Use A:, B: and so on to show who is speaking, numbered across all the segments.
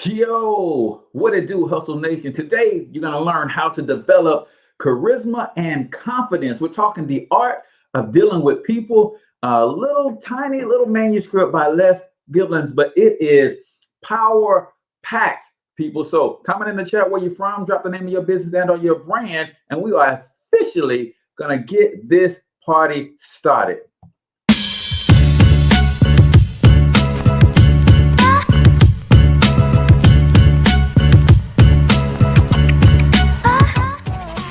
A: Yo, what it do, Hustle Nation? Today, you're going to learn how to develop charisma and confidence. We're talking the art of dealing with people, a little tiny little manuscript by Les Giblin, but it is power packed, people. So comment in the chat where you're from, drop the name of your business and or your brand, and we are officially going to get this party started.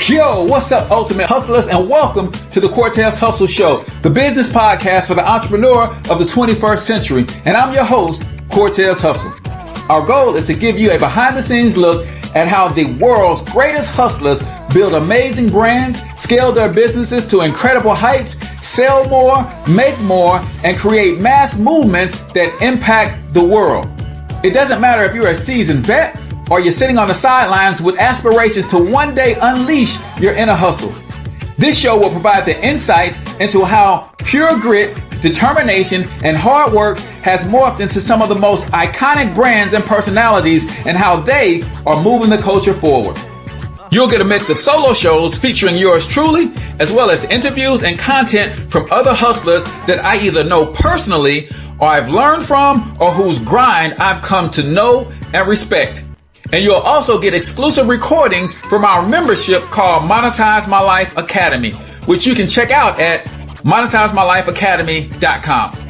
A: Yo, what's up, Ultimate Hustlers, and welcome to the Cortez Hustle Show, the business podcast for the entrepreneur of the 21st century. And I'm your host, Cortez Hustle. Our goal is to give you a behind-the-scenes look at how the world's greatest hustlers build amazing brands, scale their businesses to incredible heights, sell more, make more, and create mass movements that impact the world. It doesn't matter if you're a seasoned vet or you're sitting on the sidelines with aspirations to one day unleash your inner hustle. This show will provide the insights into how pure grit, determination, and hard work has morphed into some of the most iconic brands and personalities and how they are moving the culture forward. You'll get a mix of solo shows featuring yours truly, as well as interviews and content from other hustlers that I either know personally or I've learned from or whose grind I've come to know and respect. And you'll also get exclusive recordings from our membership called Monetize My Life Academy, which you can check out at monetizemylifeacademy.com.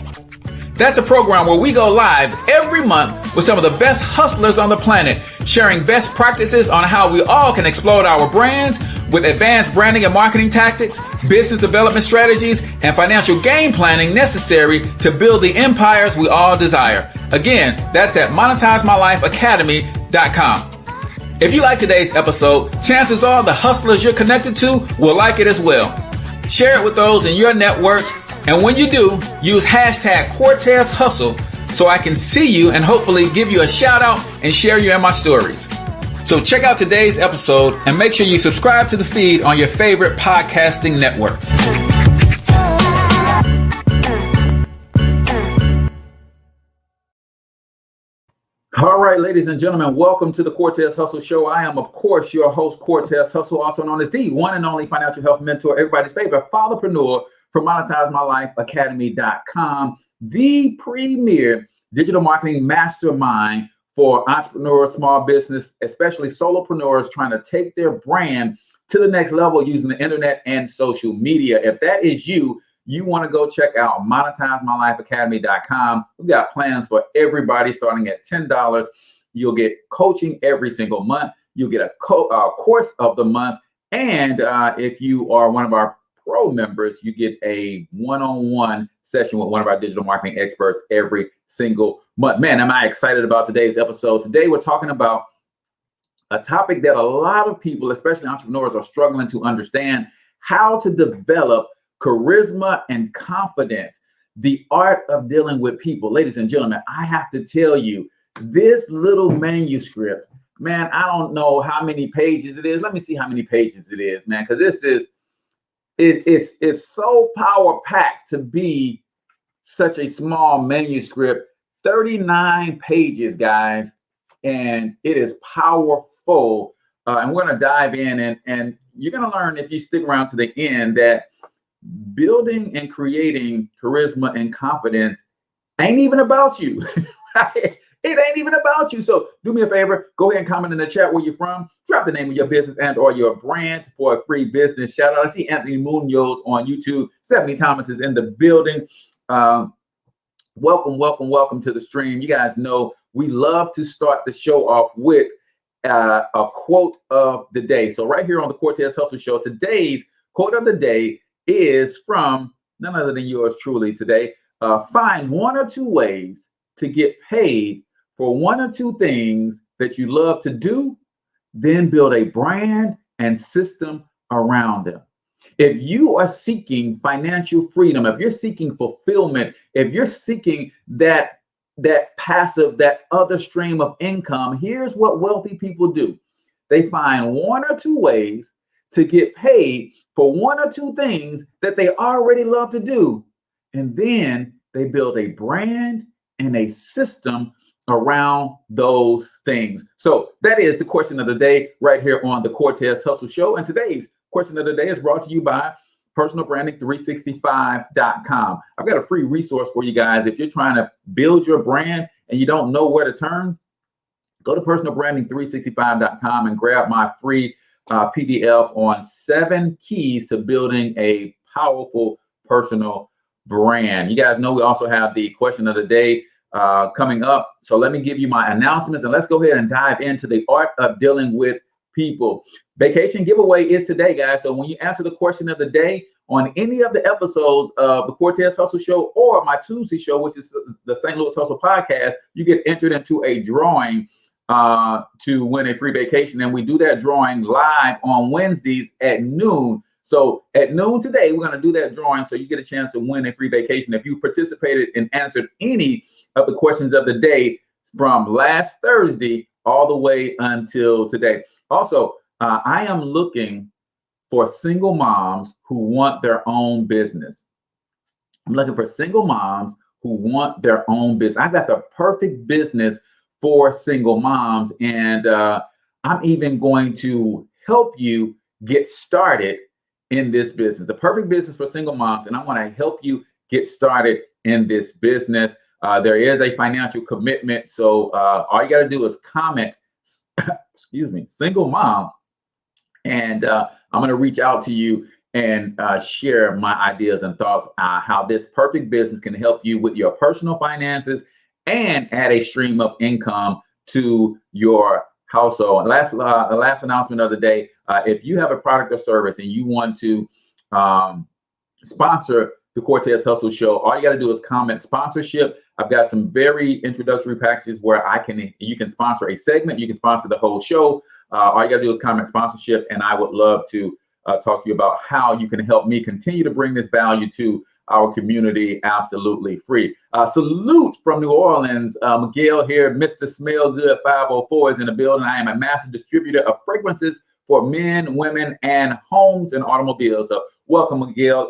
A: That's a program where we go live every month with some of the best hustlers on the planet, sharing best practices on how we all can explode our brands with advanced branding and marketing tactics, business development strategies, and financial game planning necessary to build the empires we all desire. Again, that's at monetizemylifeacademy.com. If you like today's episode, chances are the hustlers you're connected to will like it as well. Share it with those in your network. And when you do, use hashtag Cortez Hustle so I can see you and hopefully give you a shout out and share you in my stories. So check out today's episode and make sure you subscribe to the feed on your favorite podcasting networks. All right, ladies and gentlemen, welcome to the Cortez Hustle Show. I am, of course, your host, Cortez Hustle, also known as the one and only financial health mentor, everybody's favorite fatherpreneur from MonetizeMyLifeAcademy.com, the premier digital marketing mastermind for entrepreneurs, small business, especially solopreneurs trying to take their brand to the next level using the internet and social media. If that is you, you want to go check out MonetizeMyLifeAcademy.com. We've got plans for everybody starting at $10. You'll get coaching every single month. You'll get a course of the month. And if you are one of our Pro members, you get a one-on-one session with one of our digital marketing experts every single month. Man, am I excited about today's episode. Today, we're talking about a topic that a lot of people, especially entrepreneurs, are struggling to understand: how to develop charisma and confidence, the art of dealing with people. Ladies and gentlemen, I have to tell you, this little manuscript, man, I don't know how many pages it is. Let me see how many pages it is, man, because this is it's so power packed to be such a small manuscript. 39 pages, guys, and it is powerful. And we're going to dive in, and you're going to learn, if you stick around to the end, that building and creating charisma and confidence ain't even about you. It ain't even about you. So do me a favor, go ahead and comment in the chat where you're from. Drop the name of your business and or your brand for a free business shout out. I see Anthony Munoz on YouTube. Stephanie Thomas is in the building. Welcome to the stream. You guys know we love to start the show off with a quote of the day. So right here on the Cortez Hustle Show, today's quote of the day is from none other than yours truly today. Find one or two ways to get paid for one or two things that you love to do, then build a brand and system around them. If you are seeking financial freedom, if you're seeking fulfillment, if you're seeking that passive, that other stream of income, here's what wealthy people do. They find one or two ways to get paid for one or two things that they already love to do. And then they build a brand and a system around those things. So that is the question of the day right here on the Cortez Hustle Show. And today's question of the day is brought to you by personalbranding365.com. I've got a free resource for you guys. If you're trying to build your brand and you don't know where to turn, go to personalbranding365.com and grab my free PDF on 7 keys to building a powerful personal brand. You guys know we also have the question of the day coming up. So let me give you my announcements and let's go ahead and dive into the art of dealing with people. Vacation giveaway is today, guys. So when you answer the question of the day on any of the episodes of the Cortez Hustle Show or my Tuesday show, which is the St. Louis Hustle Podcast, you get entered into a drawing to win a free vacation. And we do that drawing live on Wednesdays at noon. So at noon today, we're going to do that drawing so you get a chance to win a free vacation. If you participated and answered any of the questions of the day from last Thursday all the way until today. Also, I am looking for single moms who want their own business. I'm looking for single moms who want their own business. I got the perfect business for single moms, and I'm even going to help you get started in this business. The perfect business for single moms, and I want to help you get started in this business. There is a financial commitment, so all you got to do is comment, excuse me, single mom, and I'm going to reach out to you and share my ideas and thoughts how this perfect business can help you with your personal finances and add a stream of income to your household. And the last announcement of the day, if you have a product or service and you want to sponsor the Cortez Hustle Show, all you got to do is comment sponsorship. I've got some very introductory packages where you can sponsor a segment, you can sponsor the whole show. All you got to do is comment sponsorship, and I would love to talk to you about how you can help me continue to bring this value to our community absolutely free. Salute from New Orleans. Miguel here, Mr. Smell Good 504 is in the building. I am a master distributor of fragrances for men, women, and homes and automobiles. So welcome, Miguel.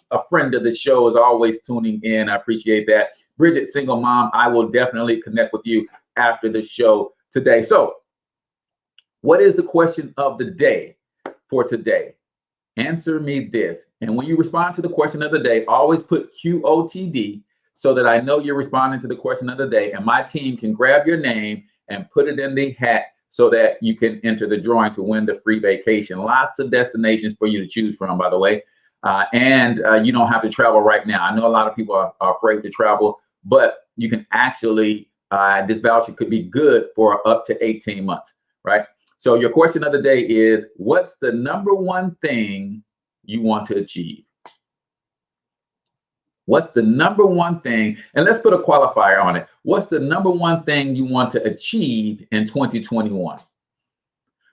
A: A friend of the show is always tuning in. I appreciate that. Bridget, single mom, I will definitely connect with you after the show today. So what is the question of the day for today? Answer me this. And when you respond to the question of the day, always put QOTD so that I know you're responding to the question of the day. And my team can grab your name and put it in the hat so that you can enter the drawing to win the free vacation. Lots of destinations for you to choose from, by the way. And you don't have to travel right now. I know a lot of people are afraid to travel, but you can actually, this voucher could be good for up to 18 months, right? So your question of the day is, what's the number one thing you want to achieve? What's the number one thing? And let's put a qualifier on it. What's the number one thing you want to achieve in 2021?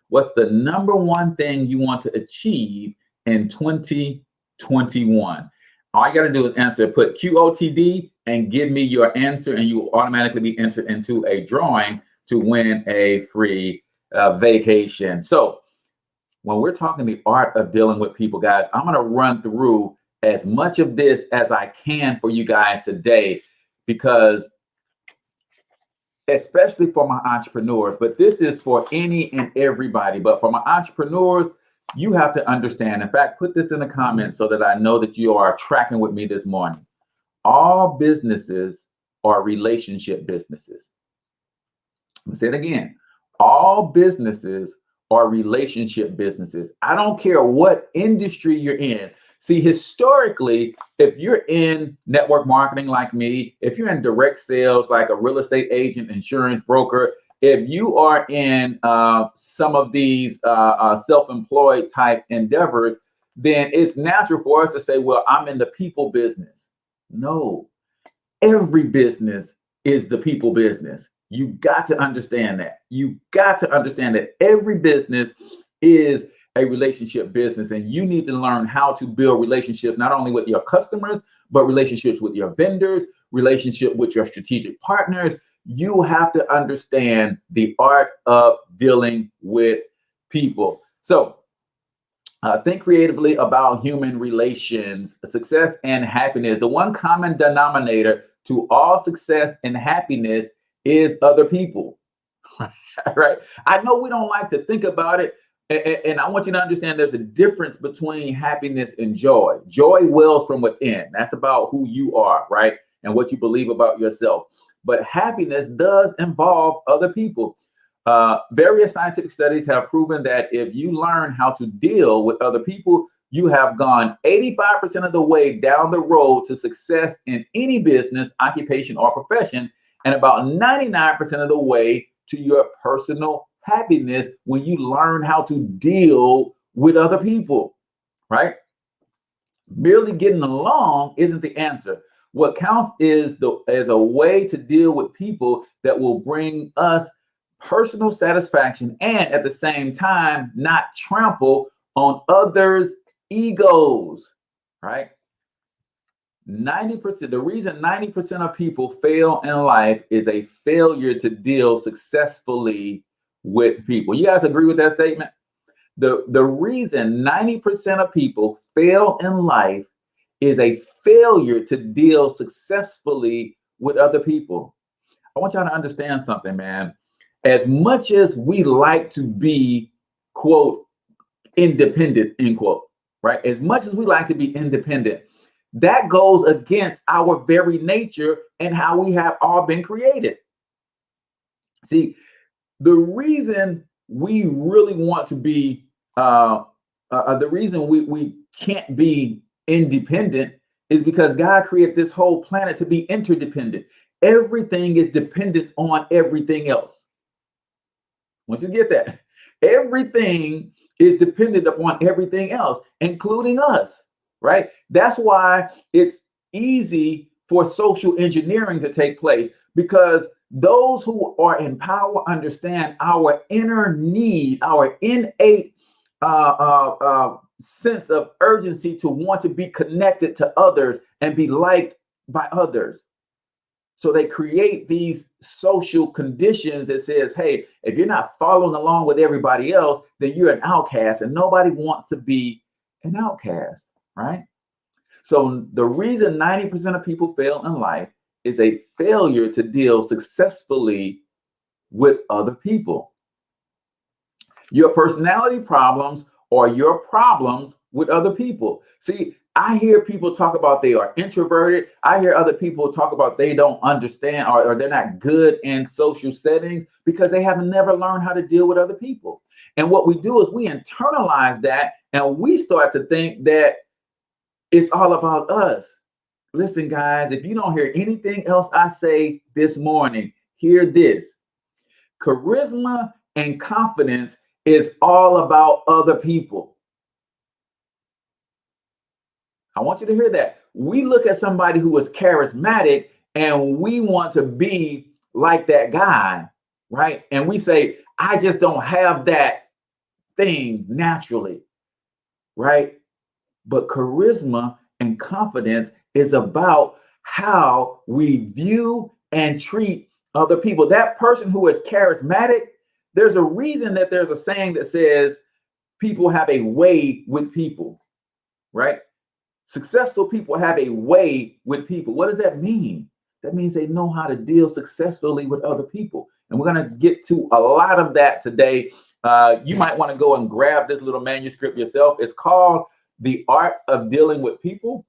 A: What's the number one thing you want to achieve in 2021? All you got to do is answer, put QOTD and give me your answer, and you will automatically be entered into a drawing to win a free vacation. So when we're talking the art of dealing with people, guys, I'm going to run through as much of this as I can for you guys today, because especially for my entrepreneurs, but this is for any and everybody, but for my entrepreneurs, you have to understand. In fact, put this in the comments so that I know that you are tracking with me this morning. All businesses are relationship businesses. Let me say it again. All businesses are relationship businesses. I don't care what industry you're in. See, historically, if you're in network marketing like me, if you're in direct sales like a real estate agent, insurance broker, if you are in some of these self-employed type endeavors, then it's natural for us to say, well, I'm in the people business. No, every business is the people business. You got to understand that. You got to understand that every business is a relationship business, and you need to learn how to build relationships, not only with your customers, but relationships with your vendors, relationship with your strategic partners. You have to understand the art of dealing with people. So think creatively about human relations, success and happiness. The one common denominator to all success and happiness is other people. Right? I know we don't like to think about it. And I want you to understand there's a difference between happiness and joy. Joy wells from within. That's about who you are, right? And what you believe about yourself. But happiness does involve other people. Various scientific studies have proven that if you learn how to deal with other people, you have gone 85% of the way down the road to success in any business, occupation, or profession, and about 99% of the way to your personal happiness when you learn how to deal with other people, right? Merely getting along isn't the answer. What counts is a way to deal with people that will bring us personal satisfaction and at the same time not trample on others' egos, right? 90%, the reason 90% of people fail in life is a failure to deal successfully with people. You guys agree with that statement? The reason 90% of people fail in life is a failure to deal successfully with other people. I want y'all to understand something, man. As much as we like to be, quote, independent, end quote, right? As much as we like to be independent, that goes against our very nature and how we have all been created. See, the reason we really want to be, the reason we can't be independent is because God created this whole planet to be interdependent. Everything is dependent on everything else. Once you get that, everything is dependent upon everything else, including us, right? That's why it's easy for social engineering to take place, because those who are in power understand our inner need, our innate sense of urgency to want to be connected to others and be liked by others. So they create these social conditions that says, hey, if you're not following along with everybody else, then you're an outcast, and nobody wants to be an outcast, right? So the reason 90% of people fail in life is a failure to deal successfully with other people. Your personality problems are your problems with other people. See, I hear people talk about they are introverted. I hear other people talk about they don't understand or they're not good in social settings because they have never learned how to deal with other people. And what we do is we internalize that and we start to think that it's all about us. Listen, guys, if you don't hear anything else I say this morning, hear this. Charisma and confidence is all about other people. I want you to hear that. We look at somebody who is charismatic and we want to be like that guy, right? And we say, I just don't have that thing naturally, right? But charisma and confidence is about how we view and treat other people. That person who is charismatic, there's a reason that there's a saying that says people have a way with people, right? Successful people have a way with people. What does that mean? That means they know how to deal successfully with other people. And we're going to get to a lot of that today. You might want to go and grab this little manuscript yourself. It's called The Art of Dealing with People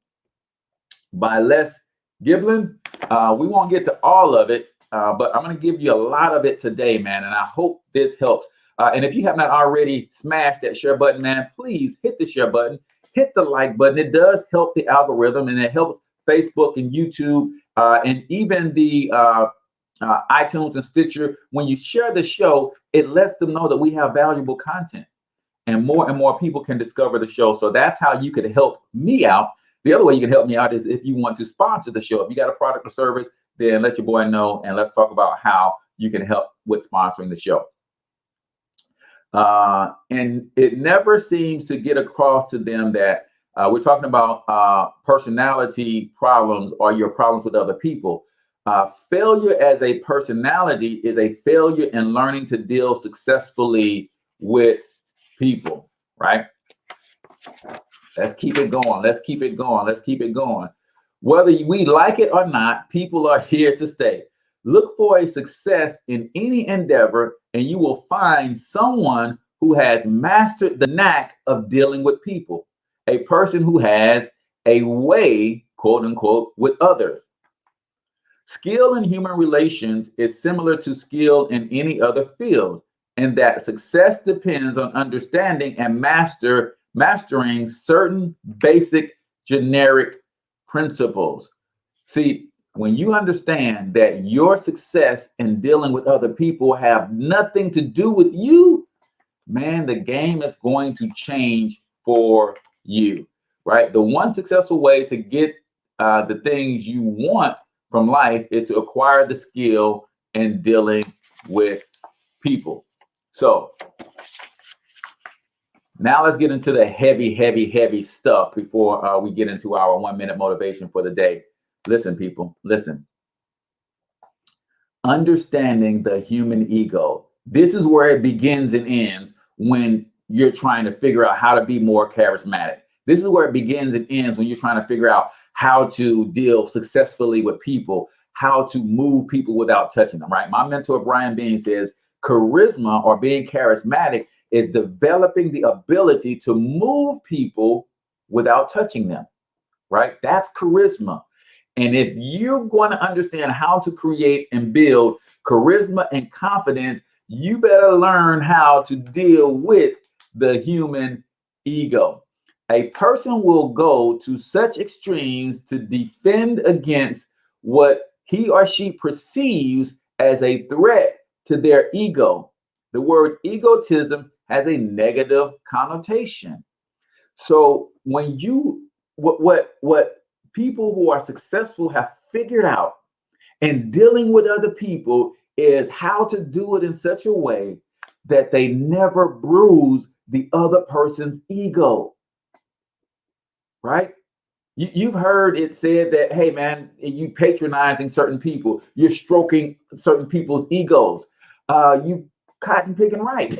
A: by Les Giblin. We won't get to all of it, but I'm going to give you a lot of it today, man. And I hope this helps. And if you have not already smashed that share button, man, please hit the share button. Hit the like button. It does help the algorithm, and it helps Facebook and YouTube and even the iTunes and Stitcher. When you share the show, it lets them know that we have valuable content, and more people can discover the show. So that's how you could help me out. The other way you can help me out is if you want to sponsor the show. If you got a product or service, then let your boy know, and let's talk about how you can help with sponsoring the show. And it never seems to get across to them that we're talking about personality problems or your problems with other people. Failure as a personality is a failure in learning to deal successfully with people, right? Let's keep it going. Let's keep it going. Let's keep it going. Whether we like it or not, people are here to stay. Look for a success in any endeavor, and you will find someone who has mastered the knack of dealing with people, a person who has a way, quote unquote, with others. Skill in human relations is similar to skill in any other field, in that success depends on understanding and mastering certain basic generic principles. See, when you understand that your success in dealing with other people have nothing to do with you, man, the game is going to change for you, right? The one successful way to get the things you want from life is to acquire the skill in dealing with people. So now let's get into the heavy stuff before we get into our 1 minute motivation for the day. Listen, people, listen. Understanding the human ego. This is where it begins and ends when you're trying to figure out how to be more charismatic. This is where it begins and ends when you're trying to figure out how to deal successfully with people, how to move people without touching them, right? My mentor, Brian Bean, says charisma, or being charismatic, is developing the ability to move people without touching them, right? That's charisma. And if you're going to understand how to create and build charisma and confidence, you better learn how to deal with the human ego. A person will go to such extremes to defend against what he or she perceives as a threat to their ego. The word egotism has a negative connotation. So when you, what people who are successful have figured out in dealing with other people is how to do it in such a way that they never bruise the other person's ego, right? You've heard it said that, hey, man, you patronizing certain people, you're stroking certain people's egos. You cotton picking right.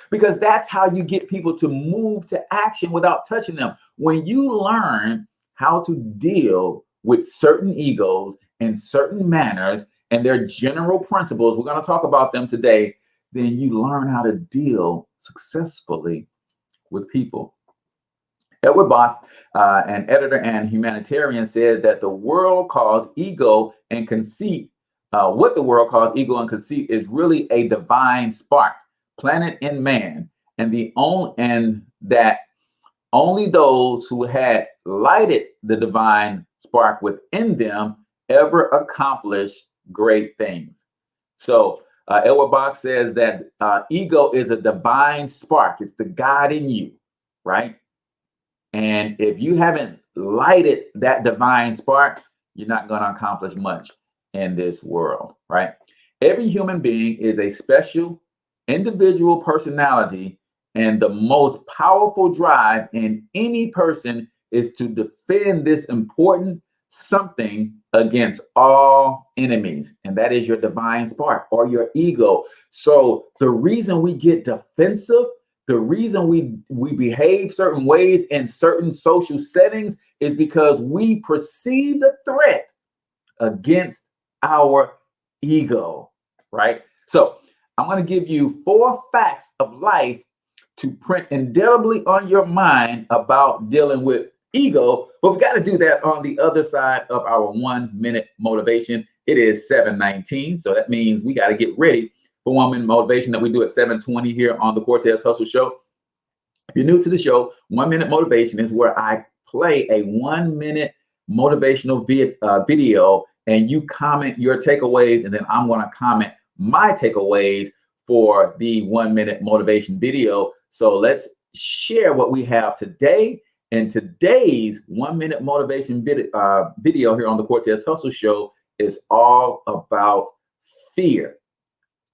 A: Because that's how you get people to move to action without touching them. When you learn how to deal with certain egos and certain manners and their general principles, we're going to talk about them today, then you learn how to deal successfully with people. Edward Bach, an editor and humanitarian, said that the world calls ego and conceit, what the world calls ego and conceit is really a divine spark planted in man, and that only those who had lighted the divine spark within them ever accomplish great things. So Edward Bach says that ego is a divine spark. It's the God in you, right? And if you haven't lighted that divine spark, you're not going to accomplish much in this world, right? Every human being is a special individual personality, and the most powerful drive in any person is to defend this important something against all enemies, and that is your divine spark or your ego. So the reason we get defensive, the reason we behave certain ways in certain social settings is because we perceive the threat against our ego, right? So I'm going to give you 4 facts of life to print indelibly on your mind about dealing with ego, but we got to do that on the other side of our 1 minute motivation. It is 7:19, so that means we got to get ready for 1 minute motivation that we do at 7:20 here on the Cortez Hustle Show. If you're new to the show, 1 minute motivation is where I play a 1 minute motivational video, and you comment your takeaways, and then I'm going to comment my takeaways for the 1 minute motivation video. So let's share what we have today. And today's 1 minute motivation video here on the Cortez Hustle Show is all about fear.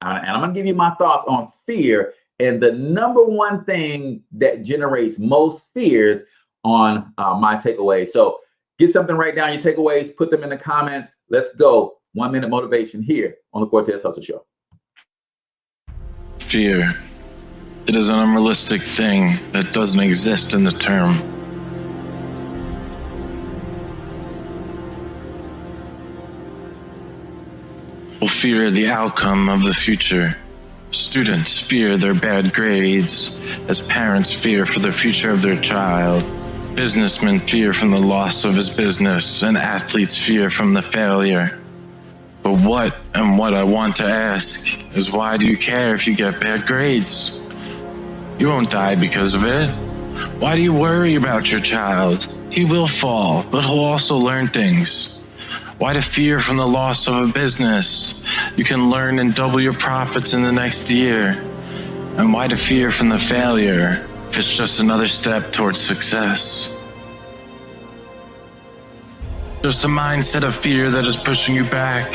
A: And I'm going to give you my thoughts on fear and the number one thing that generates most fears on my takeaways. So get something, write down your takeaways, put them in the comments. Let's go. 1 minute motivation here on the Cortez Hustle Show.
B: Fear. It is an unrealistic thing that doesn't exist in the term. People fear the outcome of the future. Students fear their bad grades, as parents fear for the future of their child. Businessmen fear from the loss of his business, and athletes fear from the failure. But what I want to ask is, why do you care if you get bad grades? You won't die because of it. Why do you worry about your child? He will fall, but he'll also learn things. Why to fear from the loss of a business? You can learn and double your profits in the next year. And why to fear from the failure if it's just another step towards success? There's a mindset of fear that is pushing you back.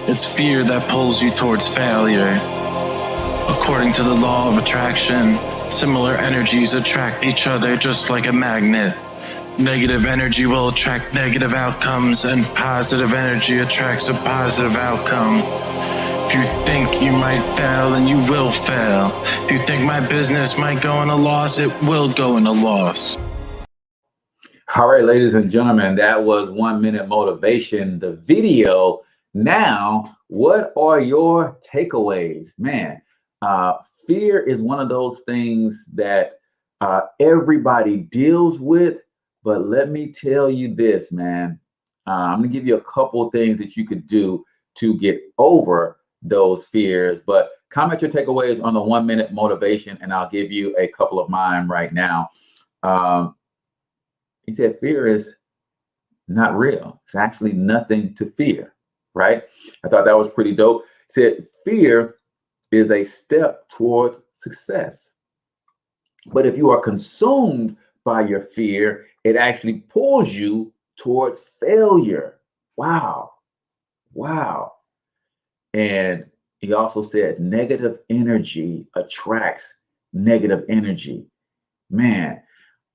B: It's fear that pulls you towards failure. According to the law of attraction, similar energies attract each other just like a magnet. Negative energy will attract negative outcomes, and positive energy attracts a positive outcome. If you think you might fail, then you will fail. If you think my business might go in a loss, it will go in a loss.
A: All right, ladies and gentlemen, that was 1 Minute Motivation, the video. Now, what are your takeaways? Man, fear is one of those things that everybody deals with. But let me tell you this, man. I'm going to give you a couple things that you could do to get over those fears. But comment your takeaways on the 1 Minute Motivation, and I'll give you a couple of mine right now. He said fear is not real. It's actually nothing to fear, right? I thought that was pretty dope. He said fear is a step towards success. But if you are consumed by your fear, it actually pulls you towards failure. Wow. Wow. And he also said negative energy attracts negative energy. Man,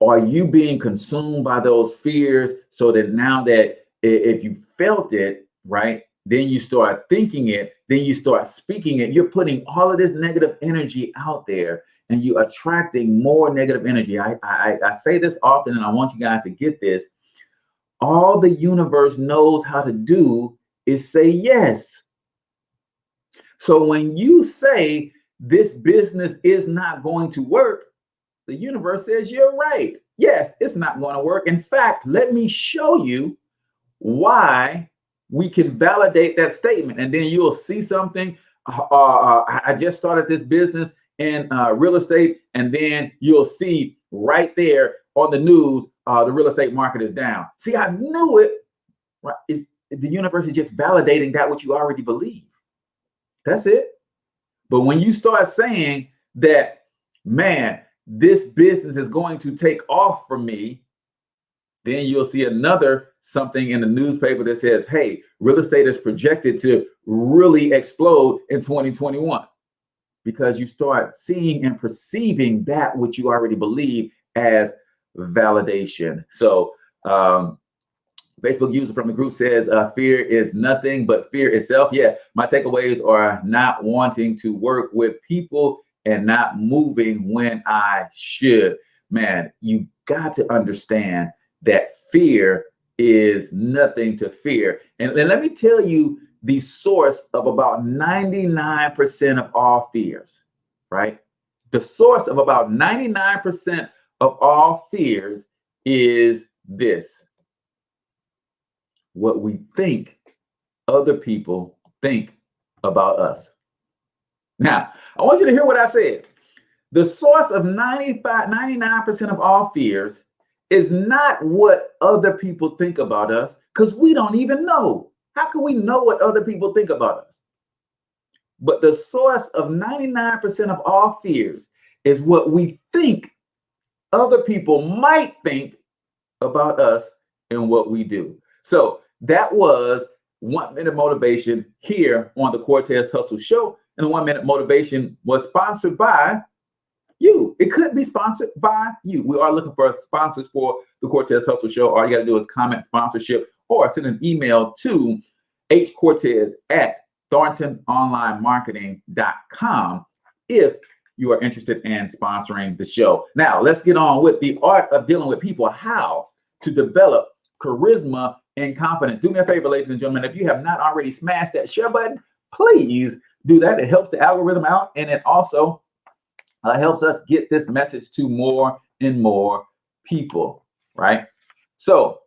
A: are you being consumed by those fears so that now that if you felt it, right, then you start thinking it, then you start speaking it, you're putting all of this negative energy out there, and you're attracting more negative energy. I say this often, and I want you guys to get this. All the universe knows how to do is say yes. So when you say this business is not going to work, the universe says you're right. Yes, it's not going to work. In fact, let me show you why we can validate that statement. And then you'll see something. I just started this business in real estate, and then you'll see right there on the news, the real estate market is down. See, I knew it. Right? The universe is just validating that what you already believe. That's it. But when you start saying that, man, this business is going to take off for me, then you'll see another something in the newspaper that says, hey, real estate is projected to really explode in 2021. Because you start seeing and perceiving that which you already believe as validation. So Facebook user from the group says fear is nothing but fear itself. Yeah, my takeaways are not wanting to work with people and not moving when I should. Man, you got to understand that fear is nothing to fear. And let me tell you the source of about 99% of all fears, right? The source of about 99% of all fears is this: what we think other people think about us. Now, I want you to hear what I said. The source of 99% of all fears is not what other people think about us, because we don't even know. How can we know what other people think about us? But the source of 99% of all fears is what we think other people might think about us and what we do. So that was 1 Minute Motivation here on the Cortez Hustle Show. And the 1 Minute Motivation was sponsored by you. It could be sponsored by you. We are looking for sponsors for the Cortez Hustle Show. All you got to do is comment sponsorship or send an email to hcortez@thorntononlinemarketing.com if you are interested in sponsoring the show. Now, let's get on with the art of dealing with people, how to develop charisma and confidence. Do me a favor, ladies and gentlemen, if you have not already smashed that share button, please do that. It helps the algorithm out, and it also helps us get this message to more and more people, right? So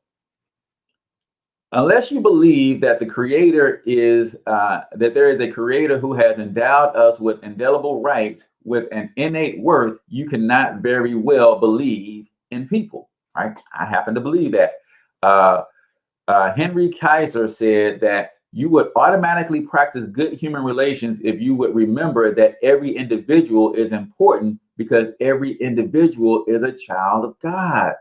A: unless you believe that the creator is, that there is a creator who has endowed us with indelible rights, with an innate worth, you cannot very well believe in people, right? I happen to believe that. Henry Kaiser said that you would automatically practice good human relations if you would remember that every individual is important because every individual is a child of God,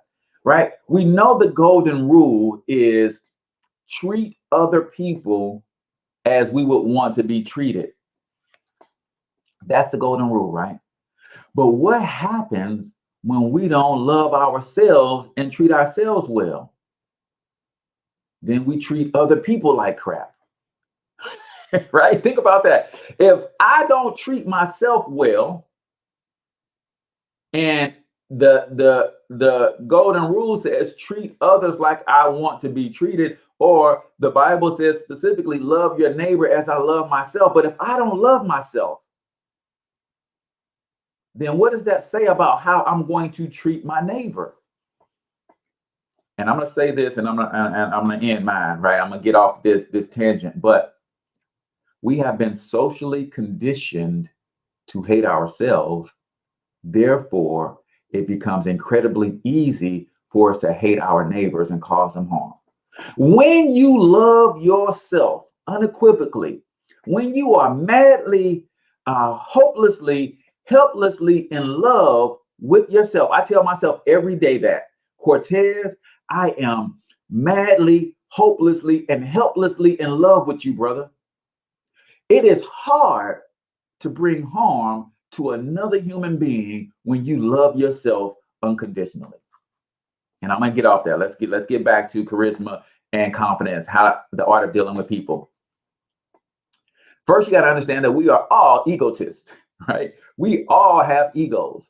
A: right? We know the golden rule is treat other people as we would want to be treated. That's the golden rule, right? But what happens when we don't love ourselves and treat ourselves well? Then we treat other people like crap. Right? Think about that. If I don't treat myself well, and the golden rule says treat others like I want to be treated, or the Bible says specifically love your neighbor as I love myself. But if I don't love myself, then what does that say about how I'm going to treat my neighbor? And I'm going to say this, and I'm going to end mine, right? I'm going to get off this tangent, but we have been socially conditioned to hate ourselves. Therefore, it becomes incredibly easy for us to hate our neighbors and cause them harm. When you love yourself unequivocally, when you are madly, hopelessly, helplessly in love with yourself, I tell myself every day that, Cortez, I am madly, hopelessly, and helplessly in love with you, brother. It is hard to bring harm to another human being when you love yourself unconditionally. And I'm gonna get off that. Let's get back to charisma and confidence, how the art of dealing with people. First, you got to understand that we are all egotists, right? We all have egos,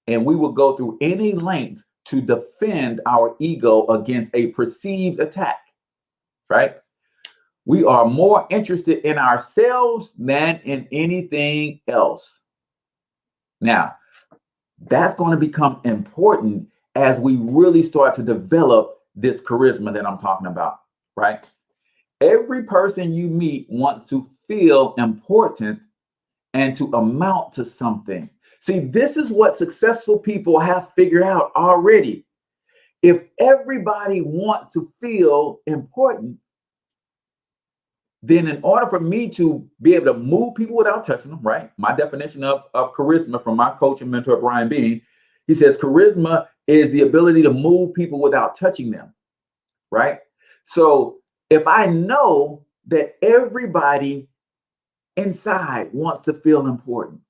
A: and we will go through any length to defend our ego against a perceived attack, right? We are more interested in ourselves than in anything else. Now, that's going to become important as we really start to develop this charisma that I'm talking about, right? Every person you meet wants to feel important and to amount to something. See, this is what successful people have figured out already. If everybody wants to feel important, then in order for me to be able to move people without touching them, right? My definition of charisma from my coach and mentor, Brian Bean, he says charisma is the ability to move people without touching them, right? So if I know that everybody inside wants to feel important,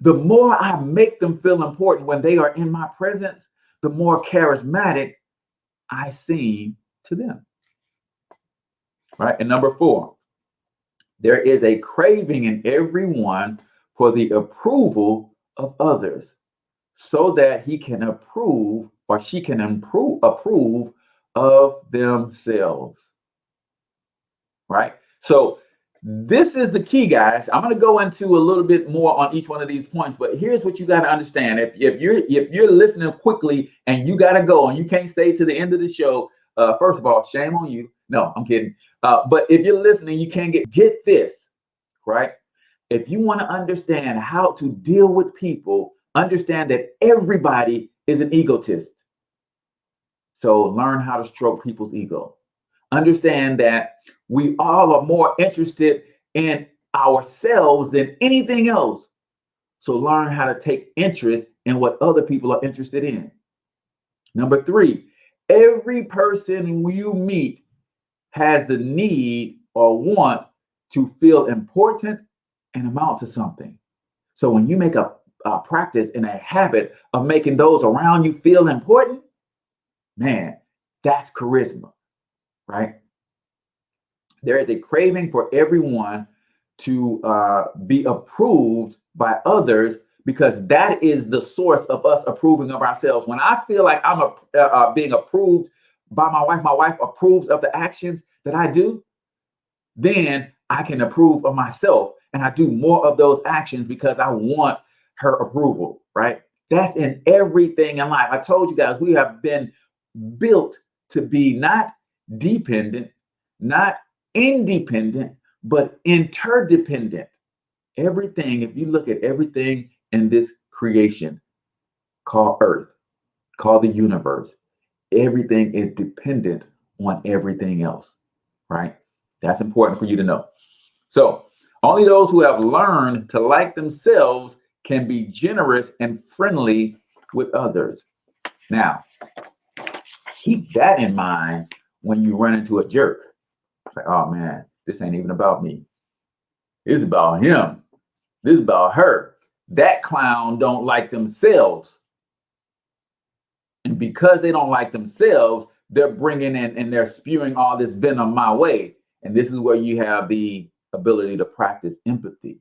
A: the more I make them feel important when they are in my presence, the more charismatic I seem to them, right? And number 4, there is a craving in everyone for the approval of others so that he can approve or she can approve of themselves, right? So this is the key, guys. I'm going to go into a little bit more on each one of these points, but here's what you got to understand. If you're listening quickly and you got to go and you can't stay to the end of the show, first of all, shame on you. No, I'm kidding. But if you're listening, you can't get this, right? If you want to understand how to deal with people, understand that everybody is an egotist. So learn how to stroke people's ego. Understand that we all are more interested in ourselves than anything else. So learn how to take interest in what other people are interested in. Number 3, every person you meet has the need or want to feel important and amount to something. So when you make a practice and a habit of making those around you feel important, man, that's charisma, right? There is a craving for everyone to be approved by others, because that is the source of us approving of ourselves. When I feel like I'm being approved by my wife approves of the actions that I do, then I can approve of myself, and I do more of those actions because I want her approval, right? That's in everything in life. I told you guys, we have been built to be not dependent, not independent, but interdependent. Everything, if you look at everything in this creation called Earth, called the universe, everything is dependent on everything else, right? That's important for you to know. So only those who have learned to like themselves can be generous and friendly with others. Now, keep that in mind when you run into a jerk. It's like, oh man, this ain't even about me. It's about him. This is about her. That clown don't like themselves. And because they don't like themselves, they're bringing in and they're spewing all this venom my way. And this is where you have the ability to practice empathy.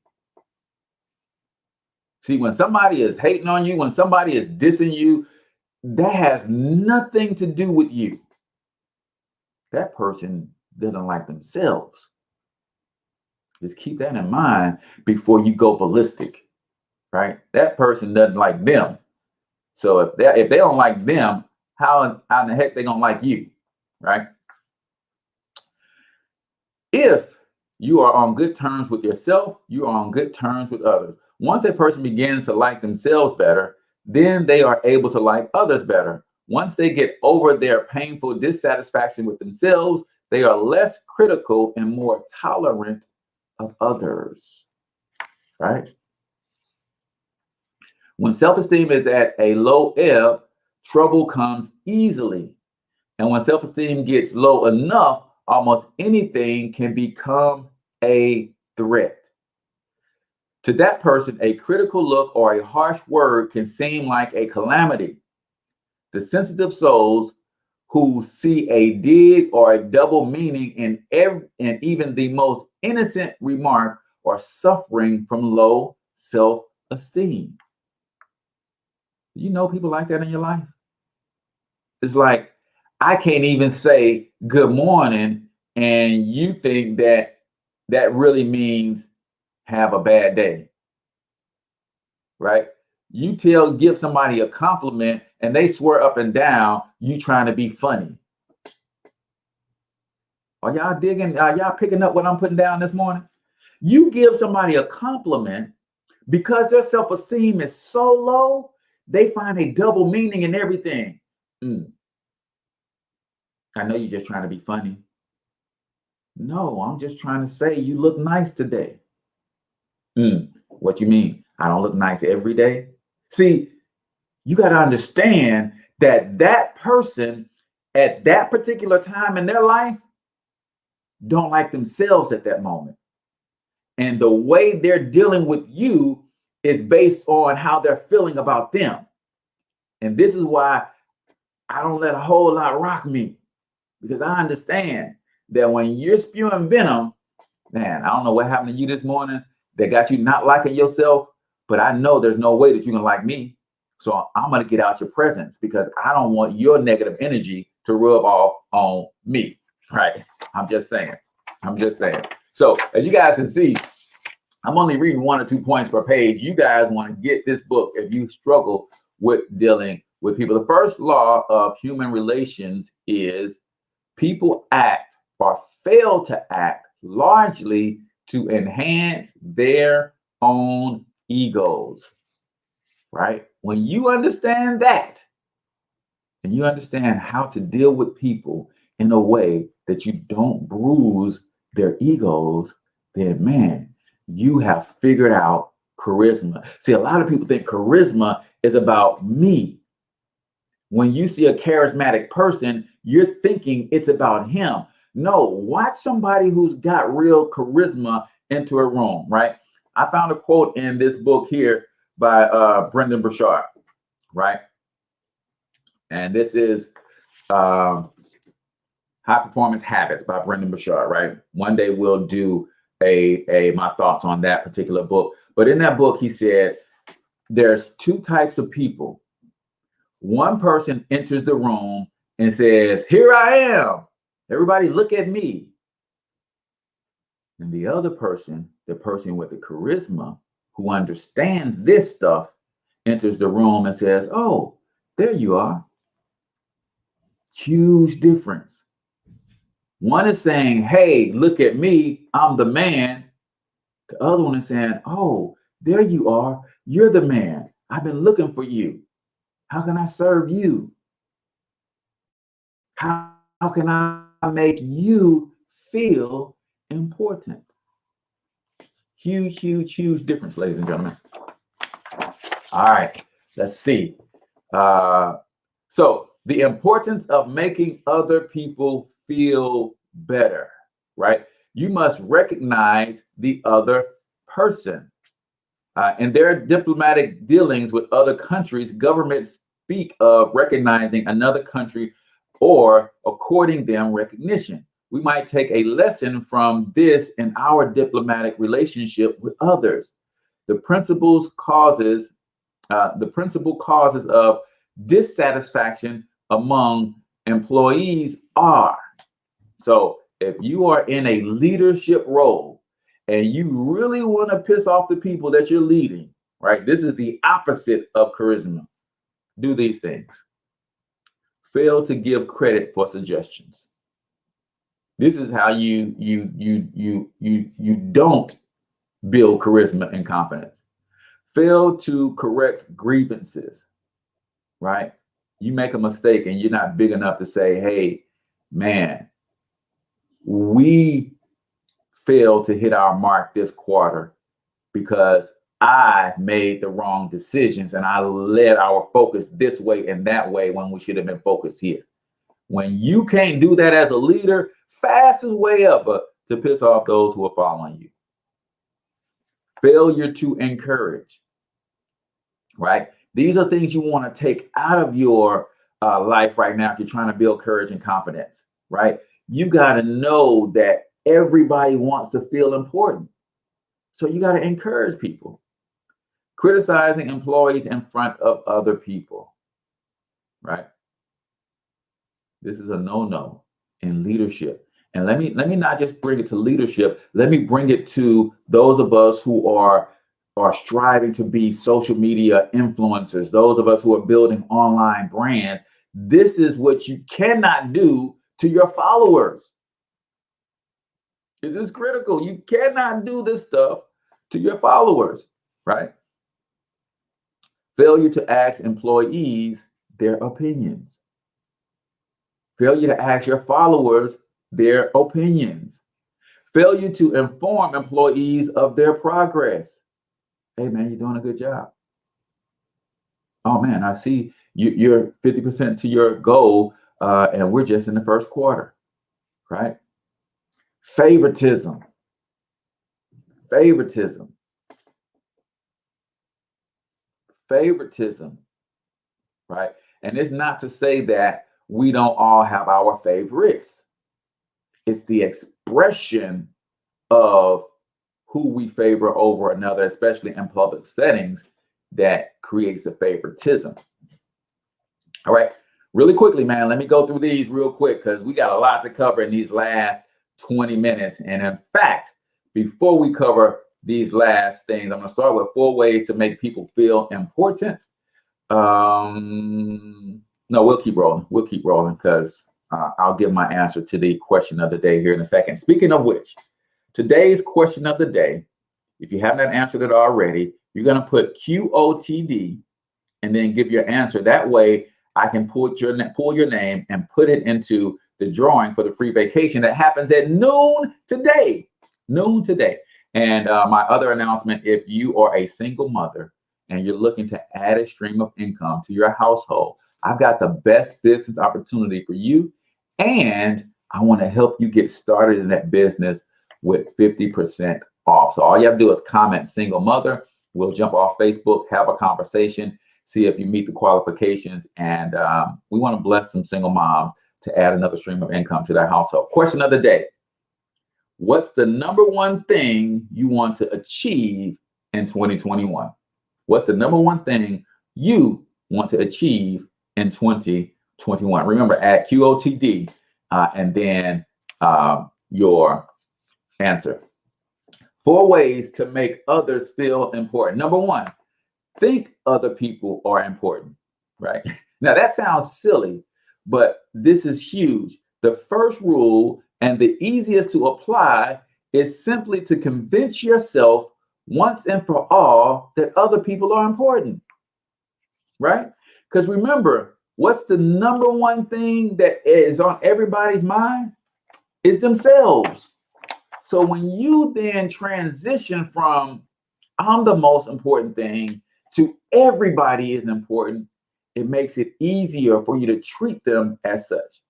A: See, when somebody is hating on you, when somebody is dissing you, that has nothing to do with you. That person doesn't like themselves. Just keep that in mind before you go ballistic, right? That person doesn't like them. So if they don't like them, how in the heck they gonna like you, right? If you are on good terms with yourself, you are on good terms with others. Once a person begins to like themselves better, then they are able to like others better. Once they get over their painful dissatisfaction with themselves, they are less critical and more tolerant of others, right? When self-esteem is at a low ebb, trouble comes easily. And when self-esteem gets low enough, almost anything can become a threat. To that person, a critical look or a harsh word can seem like a calamity. The sensitive souls who see a dig or a double meaning in even the most innocent remark are suffering from low self-esteem. You know people like that in your life? It's like, I can't even say good morning, and you think that that really means have a bad day, right? You give somebody a compliment and they swear up and down you trying to be funny. Are y'all digging? Are y'all picking up what I'm putting down this morning? You give somebody a compliment because their self-esteem is so low, they find a double meaning in everything. I know you're just trying to be funny. No, I'm just trying to say you look nice today. What you mean? I don't look nice every day? See, you got to understand that that person at that particular time in their life don't like themselves at that moment. And the way they're dealing with you is based on how they're feeling about them. And this is why I don't let a whole lot rock me, because I understand that when you're spewing venom, man, I don't know what happened to you this morning that got you not liking yourself, but I know there's no way that you can like me. So I'm going to get out your presence because I don't want your negative energy to rub off on me, right? I'm just saying. So as you guys can see, I'm only reading 1 or 2 points per page. You guys want to get this book if you struggle with dealing with people. The first law of human relations is people act or fail to act largely to enhance their own egos, right? When you understand that, and you understand how to deal with people in a way that you don't bruise their egos, then man, you have figured out charisma. See, a lot of people think charisma is about me. When you see a charismatic person, you're thinking it's about him. No, watch somebody who's got real charisma into a room, right? I found a quote in this book here by Brendon, right? And this is High Performance Habits by Brendon, right? One day we'll do my thoughts on that particular book. But in that book, he said, there's 2 types of people. One person enters the room and says, here I am. Everybody look at me. And the other person, the person with the charisma who understands this stuff, enters the room and says, oh, there you are. Huge difference. One is saying, hey, look at me, I'm the man. The other one is saying, oh, there you are. You're the man. I've been looking for you. How can I serve you? How can I make you feel important? Huge, huge, huge difference, ladies and gentlemen. All right, let's see. So the importance of making other people feel better, right? You must recognize the other person. In their diplomatic dealings with other countries, governments speak of recognizing another country or according them recognition. We might take a lesson from this in our diplomatic relationship with others. The principal causes of dissatisfaction among employees are. So if you are in a leadership role and you really want to piss off the people that you're leading, right? This is the opposite of charisma. Do these things. Fail to give credit for suggestions. This is how you don't build charisma and confidence. Fail to correct grievances, right? You make a mistake and you're not big enough to say, hey, man, we failed to hit our mark this quarter because I made the wrong decisions and I led our focus this way and that way when we should have been focused here. When you can't do that as a leader, fastest way up to piss off those who are following you. Failure to encourage, right? These are things you want to take out of your life right now if you're trying to build courage and confidence, right? You got to know that everybody wants to feel important. So you got to encourage people. Criticizing employees in front of other people, right? This is a no-no in leadership. And let me not just bring it to leadership. Let me bring it to those of us who are striving to be social media influencers, those of us who are building online brands. This is what you cannot do to your followers. This is critical. You cannot do this stuff to your followers, right? Failure to ask employees their opinions. Failure to ask your followers their opinions. Failure to inform employees of their progress. Hey, man, you're doing a good job. Oh, man, I see you're 50% to your goal, and we're just in the first quarter, right? Favoritism. Favoritism, right? And it's not to say that we don't all have our favorites. It's the expression of who we favor over another, especially in public settings, that creates the favoritism. All right, really quickly, man, let me go through these real quick because we got a lot to cover in these last 20 minutes. And in fact, before we cover these last things, I'm going to start with 4 ways to make people feel important. No, we'll keep rolling. We'll keep rolling because I'll give my answer to the question of the day here in a second. Speaking of which, today's question of the day, if you haven't answered it already, you're going to put QOTD and then give your answer. That way, I can pull your name and put it into the drawing for the free vacation that happens at noon today. Noon today. And my other announcement, if you are a single mother and you're looking to add a stream of income to your household, I've got the best business opportunity for you. And I want to help you get started in that business with 50% off. So all you have to do is comment single mother. We'll jump off Facebook, have a conversation, see if you meet the qualifications. And we want to bless some single moms to add another stream of income to their household. Question of the day. What's the number one thing you want to achieve in 2021? What's the number one thing you want to achieve in 2021? Remember, add QOTD and then your answer. 4 ways to make others feel important. Number 1, think other people are important, right? Now that sounds silly, but this is huge. The first rule and the easiest to apply is simply to convince yourself once and for all that other people are important, right? Because remember, what's the number one thing that is on everybody's mind? Is themselves. So when you then transition from I'm the most important thing to everybody is important, it makes it easier for you to treat them as such.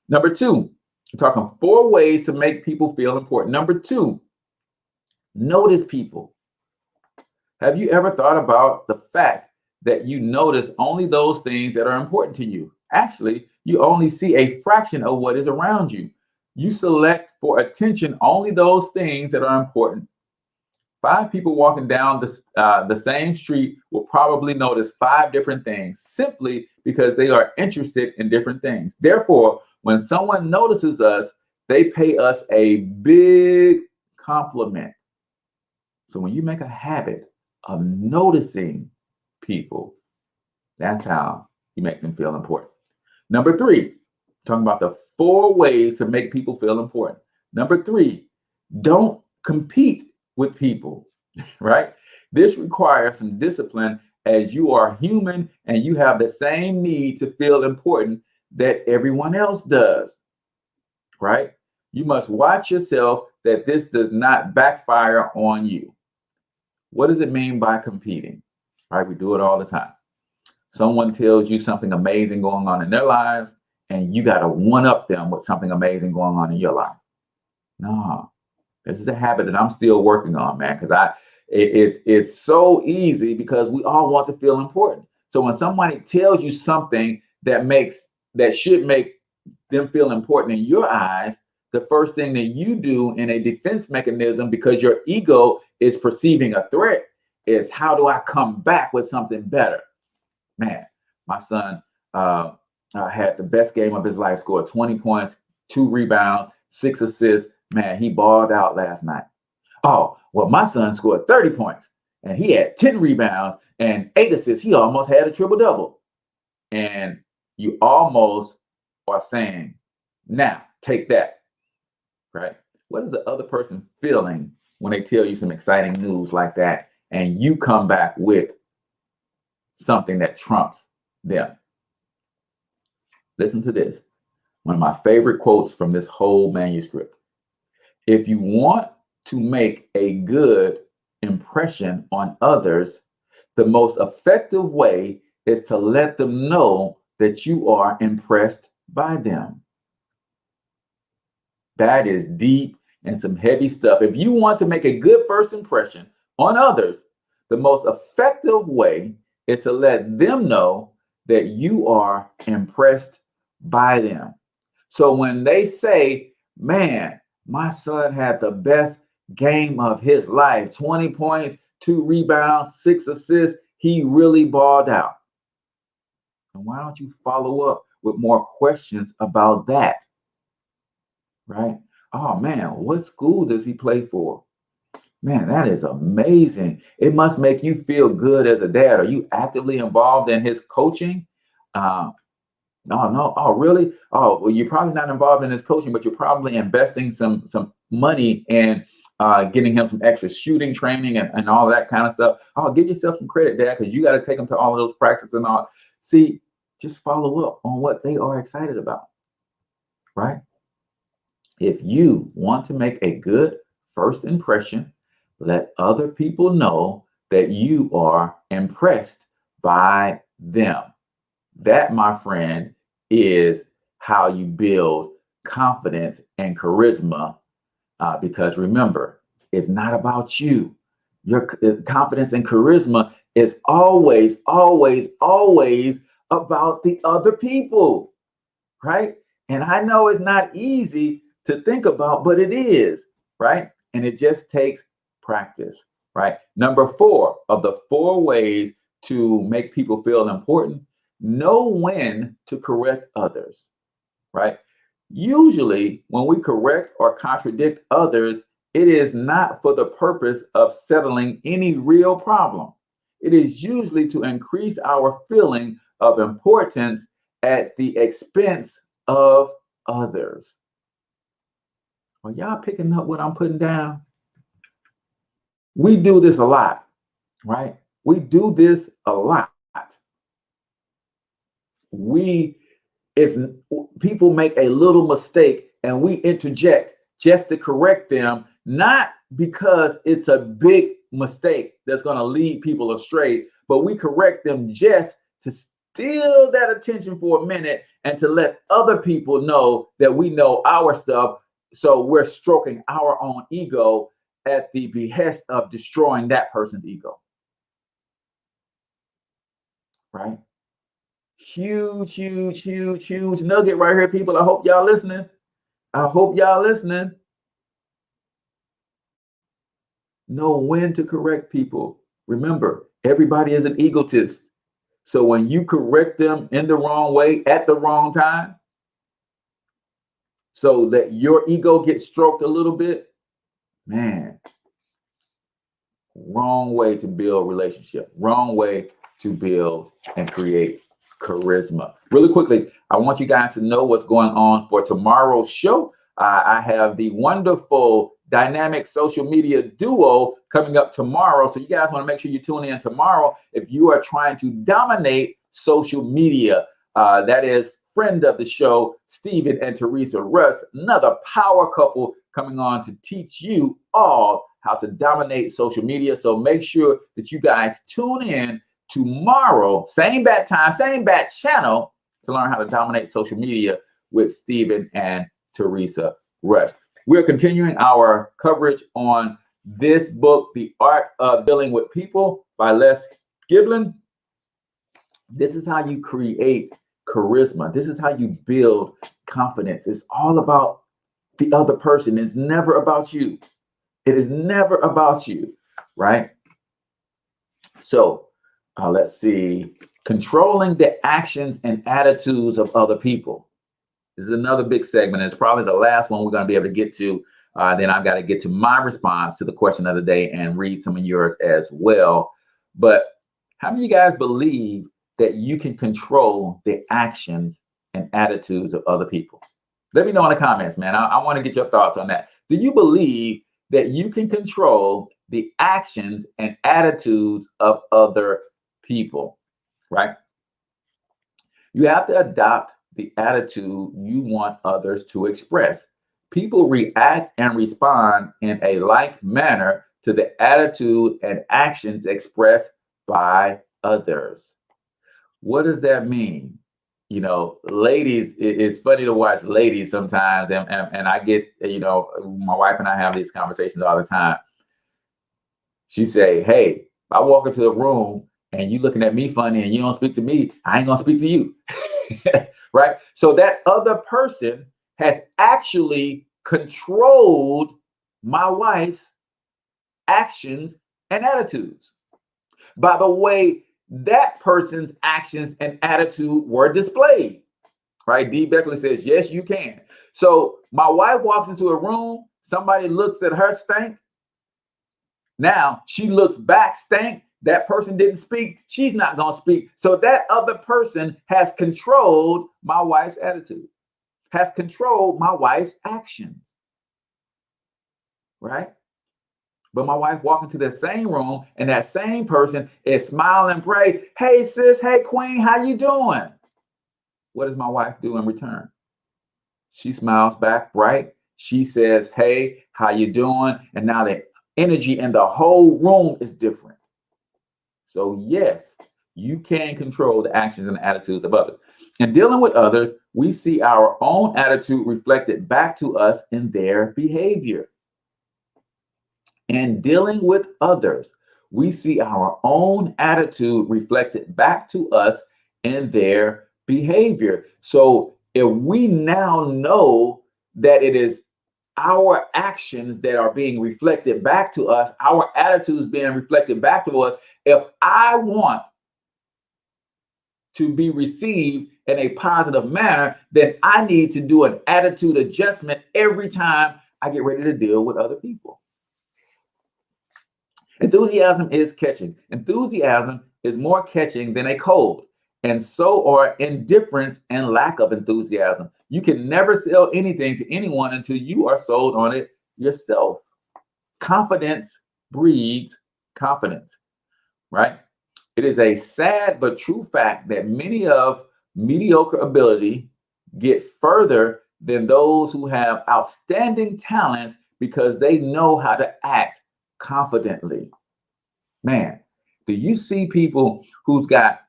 A: Number 2, we're talking 4 ways to make people feel important. Number 2, notice people. Have you ever thought about the fact that you notice only those things that are important to you? Actually, you only see a fraction of what is around you. You select for attention only those things that are important. 5 people walking down the same street will probably notice 5 different things simply because they are interested in different things. Therefore, when someone notices us, they pay us a big compliment. So when you make a habit of noticing people, that's how you make them feel important. Number 3, talking about the 4 ways to make people feel important. Number 3, don't compete with people, right? This requires some discipline as you are human and you have the same need to feel important that everyone else does, right? You must watch yourself that this does not backfire on you. What does it mean by competing? Right? We do it all the time. Someone tells you something amazing going on in their lives, and you got to one up them with something amazing going on in your life. No, this is a habit that I'm still working on, man, because it's so easy because we all want to feel important. So when somebody tells you something that should make them feel important in your eyes, the first thing that you do in a defense mechanism, because your ego is perceiving a threat, is how do I come back with something better? Man, my son had the best game of his life, scored 20 points, 2 rebounds, 6 assists. Man, he balled out last night. Oh, well, my son scored 30 points and he had 10 rebounds and 8 assists. He almost had a triple-double. And you almost are saying, now take that, right? What is the other person feeling when they tell you some exciting news like that and you come back with something that trumps them? Listen to this. One of my favorite quotes from this whole manuscript. If you want to make a good impression on others, the most effective way is to let them know that you are impressed by them. That is deep and some heavy stuff. If you want to make a good first impression on others, the most effective way is to let them know that you are impressed by them. So when they say, man, my son had the best game of his life, 20 points, 2 rebounds, 6 assists, he really balled out. And why don't you follow up with more questions about that? Right? Oh man, what school does he play for? Man, that is amazing. It must make you feel good as a dad. Are you actively involved in his coaching? No. Oh, really? Oh, well, you're probably not involved in his coaching, but you're probably investing some money in getting him some extra shooting training and all that kind of stuff. Oh, give yourself some credit, Dad, because you got to take them to all of those practices and all. See, just follow up on what they are excited about, right? If you want to make a good first impression, let other people know that you are impressed by them. That, my friend, is how you build confidence and charisma. Because remember, it's not about you. Your confidence and charisma is always, always, always about the other people, right? And I know it's not easy to think about, but it is, right? And it just takes practice, right? Number 4 of the 4 ways to make people feel important: know when to correct others, right? Usually when we correct or contradict others, it is not for the purpose of settling any real problem. It is usually to increase our feeling of importance at the expense of others. Are y'all picking up what I'm putting down? We do this a lot, right? We do this a lot. If people make a little mistake and we interject just to correct them, not because it's a big mistake that's going to lead people astray, but we correct them just to steal that attention for a minute and to let other people know that we know our stuff. So we're stroking our own ego at the behest of destroying that person's ego. Right? Huge nugget right here, people. I hope y'all listening. Know when to correct people. Remember, everybody is an egotist. So when you correct them in the wrong way at the wrong time, so that your ego gets stroked a little bit, man, wrong way to build relationship, wrong way to build and create charisma. Really quickly, I want you guys to know what's going on for tomorrow's show. I have the wonderful dynamic social media duo coming up tomorrow. So you guys want to make sure you tune in tomorrow if you are trying to dominate social media. That is friend of the show, Stephen and Teresa Russ, another power couple coming on to teach you all how to dominate social media. So make sure that you guys tune in tomorrow, same bat time, same bat channel, to learn how to dominate social media with Stephen and Teresa Rush. We're continuing our coverage on this book, The Art of Dealing with People by Les Giblin. This is how you create charisma. This is how you build confidence. It's all about the other person. It's never about you. It is never about you, right? So let's see. Controlling the actions and attitudes of other people. This is another big segment. It's probably the last one we're going to be able to get to. Then I've got to get to my response to the question of the day and read some of yours as well. But how many of you guys believe that you can control the actions and attitudes of other people? Let me know in the comments, man. I want to get your thoughts on that. Do you believe that you can control the actions and attitudes of other people, right? You have to adopt the attitude you want others to express. People react and respond in a like manner to the attitude and actions expressed by others. What does that mean? You know, ladies, it's funny to watch ladies sometimes, and I get, you know, my wife and I have these conversations all the time. She say, hey, if I walk into a room and you looking at me funny and you don't speak to me, I ain't gonna speak to you. Right? So that other person has actually controlled my wife's actions and attitudes by the way that person's actions and attitude were displayed. Right? D. Beckley says, yes, you can. So my wife walks into a room, somebody looks at her stank. Now she looks back stank. That person didn't speak. She's not going to speak. So that other person has controlled my wife's attitude, has controlled my wife's actions. Right? But my wife walked into the same room and that same person is smiling and pray, hey, sis, hey, queen, how you doing? What does my wife do in return? She smiles back, right? She says, hey, how you doing? And now the energy in the whole room is different. So yes, you can control the actions and the attitudes of others. In dealing with others, we see our own attitude reflected back to us in their behavior. In dealing with others, we see our own attitude reflected back to us in their behavior. So if we now know that it is our actions that are being reflected back to us, our attitudes being reflected back to us, if I want to be received in a positive manner, then I need to do an attitude adjustment every time I get ready to deal with other people. Enthusiasm is catching. Enthusiasm is more catching than a cold. And so are indifference and lack of enthusiasm. You can never sell anything to anyone until you are sold on it yourself. Confidence breeds confidence, right? It is a sad but true fact that many of mediocre ability get further than those who have outstanding talents because they know how to act confidently. Man, do you see people who's got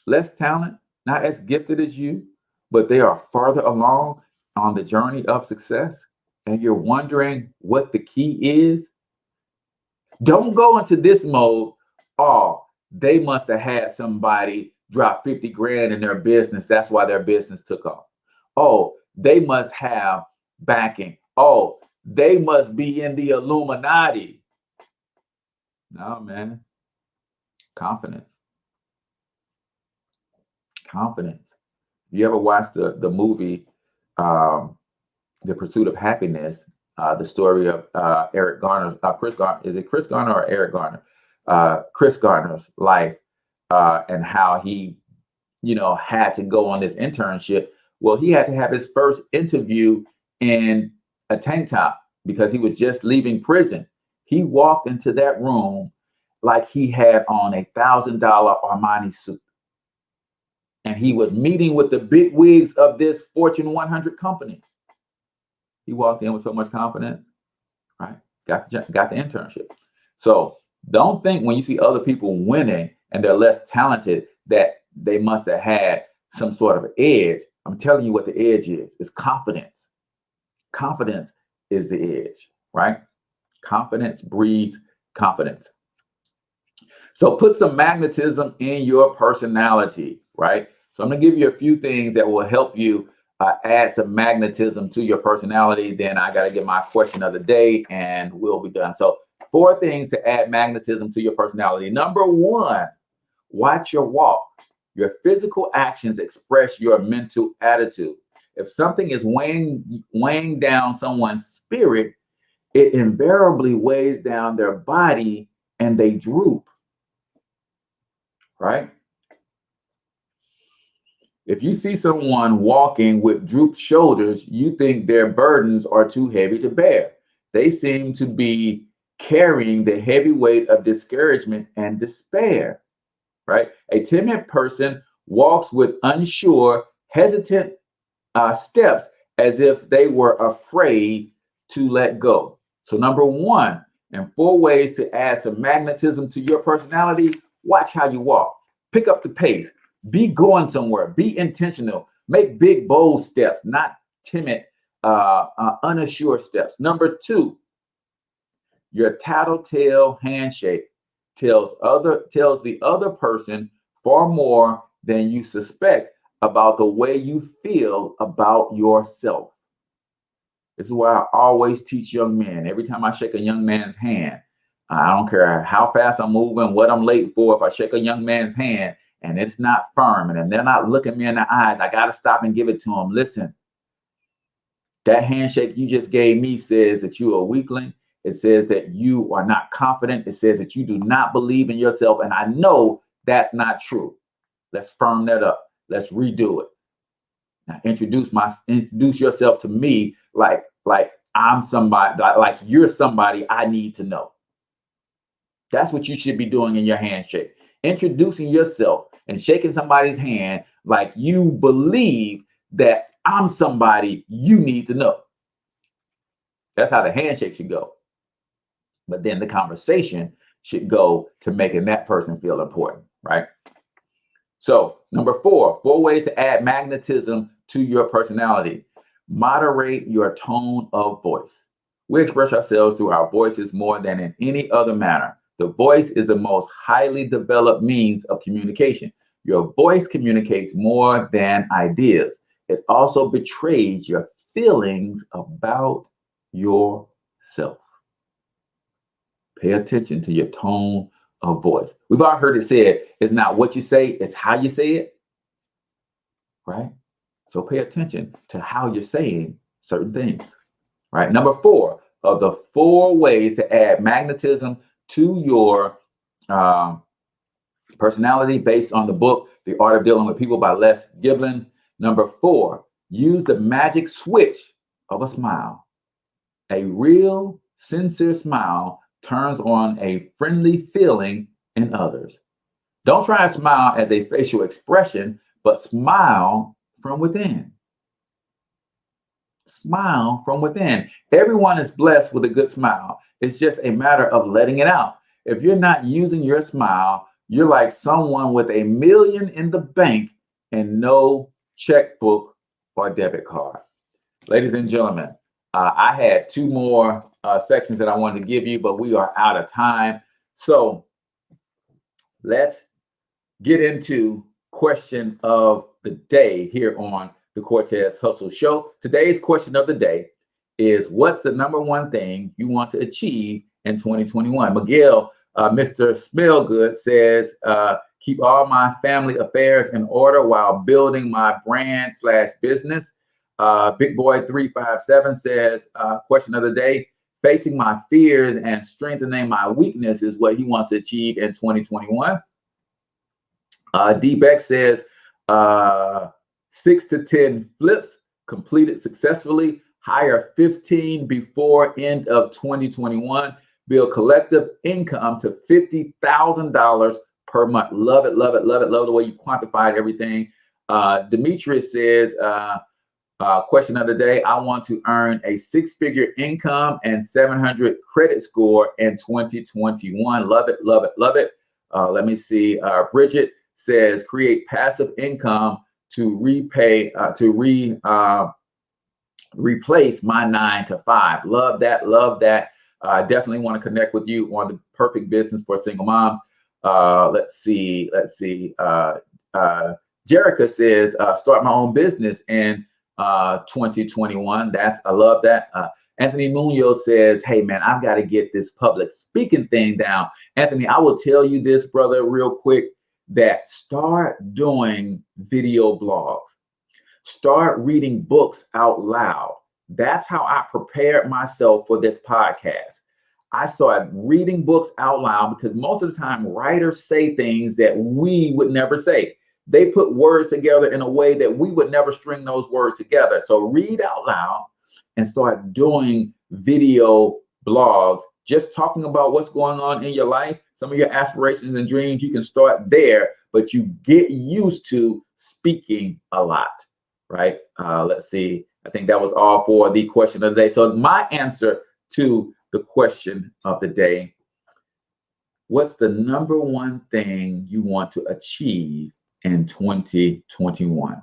A: less talent, not as gifted as you, but they are farther along on the journey of success? And you're wondering what the key is? Don't go into this mode. Oh, they must have had somebody drop 50 grand in their business. That's why their business took off. Oh, they must have backing. Oh, they must be in the Illuminati. No, man. Confidence. Confidence. You ever watched the movie The Pursuit of Happiness? The story of Eric Garner's, Chris Garner, is it Chris Garner or Eric Garner? Chris Garner's life and how he, had to go on this internship. Well, he had to have his first interview in a tank top because he was just leaving prison. He walked into that room like he had on $1,000 Armani suit. And he was meeting with the big wigs of this Fortune 100 company. He walked in with so much confidence, right? Got the internship. So don't think when you see other people winning and they're less talented that they must have had some sort of edge. I'm telling you what the edge is. It's confidence. Confidence is the edge, right? Confidence breeds confidence. So put some magnetism in your personality, right? So I'm going to give you a few things that will help you add some magnetism to your personality. Then I got to get my question of the day and we'll be done. So 4 things to add magnetism to your personality. Number 1, watch your walk. Your physical actions express your mental attitude. If something is weighing down someone's spirit, it invariably weighs down their body and they droop, right? If you see someone walking with drooped shoulders, you think their burdens are too heavy to bear. They seem to be carrying the heavy weight of discouragement and despair, right? A timid person walks with unsure, hesitant steps as if they were afraid to let go. So number 1, and 4 ways to add some magnetism to your personality, watch how you walk. Pick up the pace. Be going somewhere. Be intentional. Make big, bold steps, not timid, unassured steps. Number 2, your tattletale handshake tells the other person far more than you suspect about the way you feel about yourself. This is why I always teach young men. Every time I shake a young man's hand, I don't care how fast I'm moving, what I'm late for. If I shake a young man's hand and it's not firm and they're not looking me in the eyes, I got to stop and give it to them. Listen, that handshake you just gave me says that you're a weakling. It says that you are not confident. It says that you do not believe in yourself. And I know that's not true. Let's firm that up. Let's redo it. Now introduce yourself to me like I'm somebody, like you're somebody I need to know. That's what you should be doing in your handshake. Introducing yourself and shaking somebody's hand like you believe that I'm somebody you need to know. That's how the handshake should go. But then the conversation should go to making that person feel important, right? So number 4 ways to add magnetism to your personality. Moderate your tone of voice. We express ourselves through our voices more than in any other manner. The voice is the most highly developed means of communication. Your voice communicates more than ideas. It also betrays your feelings about yourself. Pay attention to your tone of voice. We've all heard it said, it's not what you say, it's how you say it, right? So pay attention to how you're saying certain things, right? Number 4 of the 4 ways to add magnetism to your personality based on the book, The Art of Dealing with People by Les Giblin. Number 4, use the magic switch of a smile. A real, sincere smile turns on a friendly feeling in others. Don't try to smile as a facial expression, but smile from within. Smile from within. Everyone is blessed with a good smile. It's just a matter of letting it out. If you're not using your smile, you're like someone with $1 million in the bank and no checkbook or debit card. Ladies and gentlemen, I had 2 more sections that I wanted to give you, but we are out of time. So let's get into question of the day here on the Cortez Hustle Show. Today's question of the day is, what's the number one thing you want to achieve in 2021? Miguel, Mr. Smellgood says, keep all my family affairs in order while building my brand / business. Big Boy 357 says, question of the day, facing my fears and strengthening my weakness is what he wants to achieve in 2021. D. Beck says, 6 to 10 flips completed successfully, hire 15 before end of 2021, build collective income to $50,000 per month. Love it, love it, love it, love the way you quantified everything. Demetrius says, question of the day, I want to earn a 6-figure income and 700 credit score in 2021. Love it, love it, love it. Let me see. Bridget says, create passive income to replace my 9 to 5. Love that, love that. I definitely want to connect with you on the perfect business for single moms. Let's see. Jerica says, start my own business in 2021. I love that. Anthony Munoz says, hey man, I've got to get this public speaking thing down. Anthony, I will tell you this, brother, real quick, that start doing video blogs. Start reading books out loud. That's how I prepared myself for this podcast. I started reading books out loud because most of the time writers say things that we would never say. They put words together in a way that we would never string those words together. So read out loud and start doing video blogs, just talking about what's going on in your life, some of your aspirations and dreams. You can start there, but you get used to speaking a lot, right? Let's see. I think that was all for the question of the day. So my answer to the question of the day, what's the number one thing you want to achieve in 2021?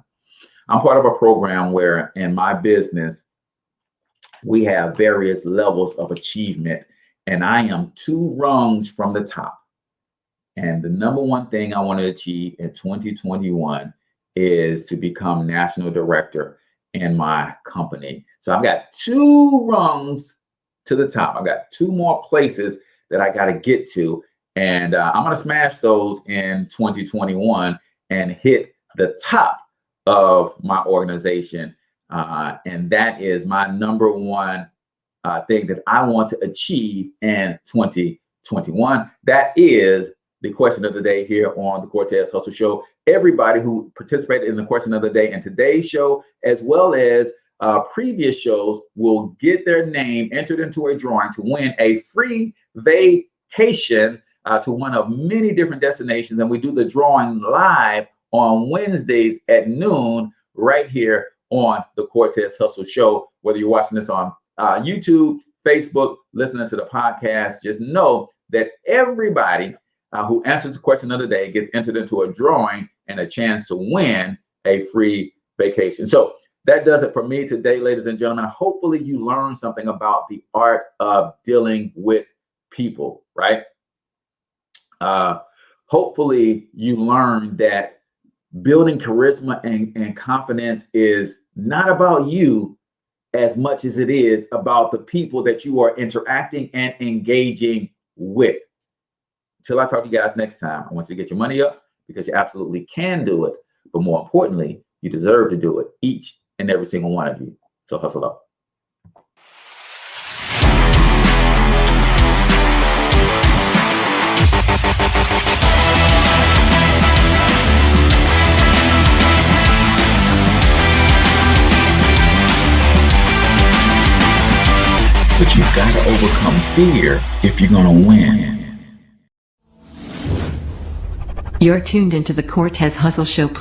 A: I'm part of a program where in my business, we have various levels of achievement, and I am 2 rungs from the top. And the number one thing I want to achieve in 2021 is to become national director in my company. So I've got 2 rungs to the top. I've got 2 more places that I got to get to, and I'm going to smash those in 2021 and hit the top of my organization. And that is my number one thing that I want to achieve in 2021. That is the question of the day here on the Cortez Hustle Show. Everybody who participated in the question of the day in today's show, as well as previous shows, will get their name entered into a drawing to win a free vacation to one of many different destinations. And we do the drawing live on Wednesdays at noon right here on the Cortez Hustle Show. Whether you're watching this on YouTube, Facebook, listening to the podcast, just know that everybody who answers the question of the day gets entered into a drawing and a chance to win a free vacation. So that does it for me today, ladies and gentlemen. Hopefully you learned something about the art of dealing with people, right? Hopefully you learned that building charisma and confidence is not about you as much as it is about the people that you are interacting and engaging with. Until I talk to you guys next time, I want you to get your money up because you absolutely can do it. But more importantly, you deserve to do it, each and every single one of you. So hustle up. But you've got to overcome fear if you're going to win.
C: You're tuned into the Cortez Hustle Show.